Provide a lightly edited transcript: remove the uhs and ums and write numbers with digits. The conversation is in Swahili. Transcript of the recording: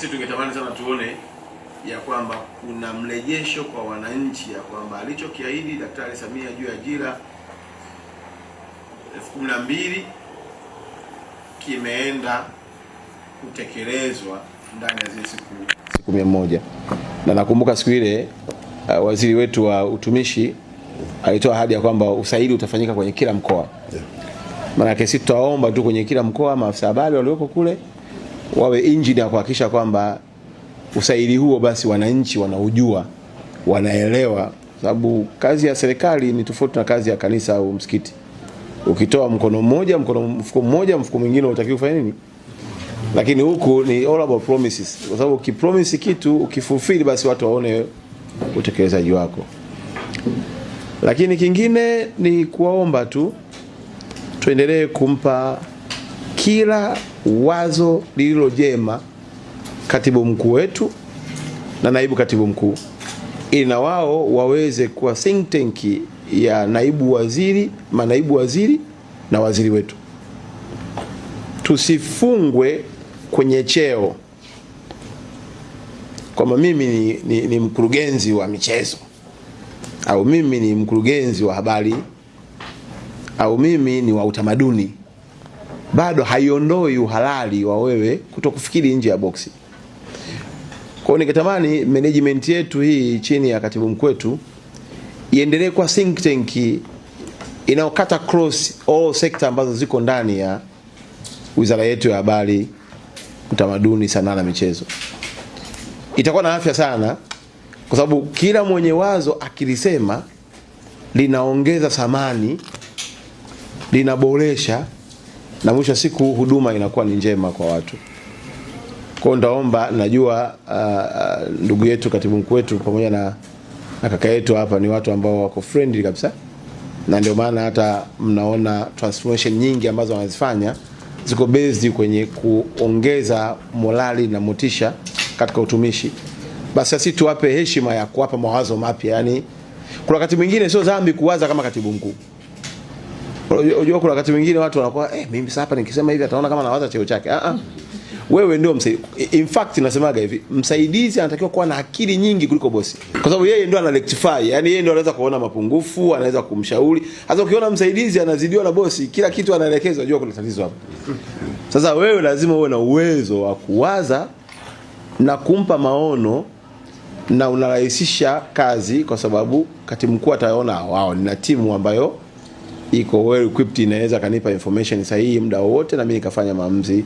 Sisi tungetamani sana tuone ya kwamba kuna mrejesho kwa wananchi ya kwamba alichokiahidi Daktari Samia juu ya ajira 12,000 kimeenda kutekelezwa ndani ya zile siku 100. Na nakumbuka siku ile waziri wetu wa utumishi alitoa ahadi ya kwamba usaili utafanyika kwenye kila mkoa. Maana sisi tutaomba tu kwenye kila mkoa maafisa habari walioko kule wawe engine ya kuhakikisha kwamba usaili huo basi wananchi wanaujua, wanaelewa, sababu kazi ya serikali ni tofauti na kazi ya kanisa au msikiti. Ukitoa mkono mmoja, mfuko mmoja, mfuko mwingine unatakiwa kufanya nini? Lakini huku ni all about promises. Kwa sababu ukipromise kitu, ukifulfill basi watu waone utekelezaji wako. Lakini kingine ni kuwaomba tu tuendelee kumpa kila wazo lililo jema katibu mkuu wetu na naibu katibu mkuu, ili na wao waweze kuwa think tank ya naibu waziri, manaibu waziri na waziri wetu. Tusifungwe kwenye cheo kwamba mimi ni mkurugenzi wa michezo, au mimi ni mkurugenzi wa habari, au mimi ni wa utamaduni. Bado haiondoi uhalali wa wewe kutokufikiri nje ya boksi. Kwa hiyo ningetamani management yetu hii chini ya katibu mkuu wetu iendelee kwa think tank inayokata cross all sector ambazo ziko ndani ya wizara yetu ya habari, utamaduni, sanaa na michezo. Itakuwa na afya sana kwa sababu kila mwenye wazo akilisema linaongeza thamani, linaboresha, na mwisho siku huduma inakuwa ni njema kwa watu. Kwa ndaomba, najua ndugu yetu katibu mkuu wetu pamoja na kaka yetu hapa ni watu ambao wako friendly kabisa, na ndio maana hata mnaona transformation nyingi ambazo wanazifanya ziko based kwenye kuongeza morali na motisha katika utumishi. Basi sisi tuwape heshima ya kuwapa mawazo mapya. Yani kuna wakati mwingine sio dhambi kuwaza kama katibu mkuu. Unajua kuna wakati mwingine watu wanakuwa mimi sasa hapa nikisema hivi ataona kama nawaza cheo chake. Wewe ndio msaidizi. In fact nasemaga hivi, msaidizi anatakiwa kuwa na akili nyingi kuliko bosi. Kwa sababu yeye ndio ana rectify, yani yeye ndio anaweza kuona mapungufu, anaweza kumshauri. Hata ukiona msaidizi anazidiwa na bosi, kila kitu anaelekezwa, unajua kuna tatizo hapo. Sasa wewe lazima uwe na uwezo wa kuwaza na kumpa maono, na unarahisisha kazi kwa sababu katibu mkuu ataona wao nina timu ambayo iko well equipped, inaweza kanipa information sahihi muda wote na mimi nikafanya maamuzi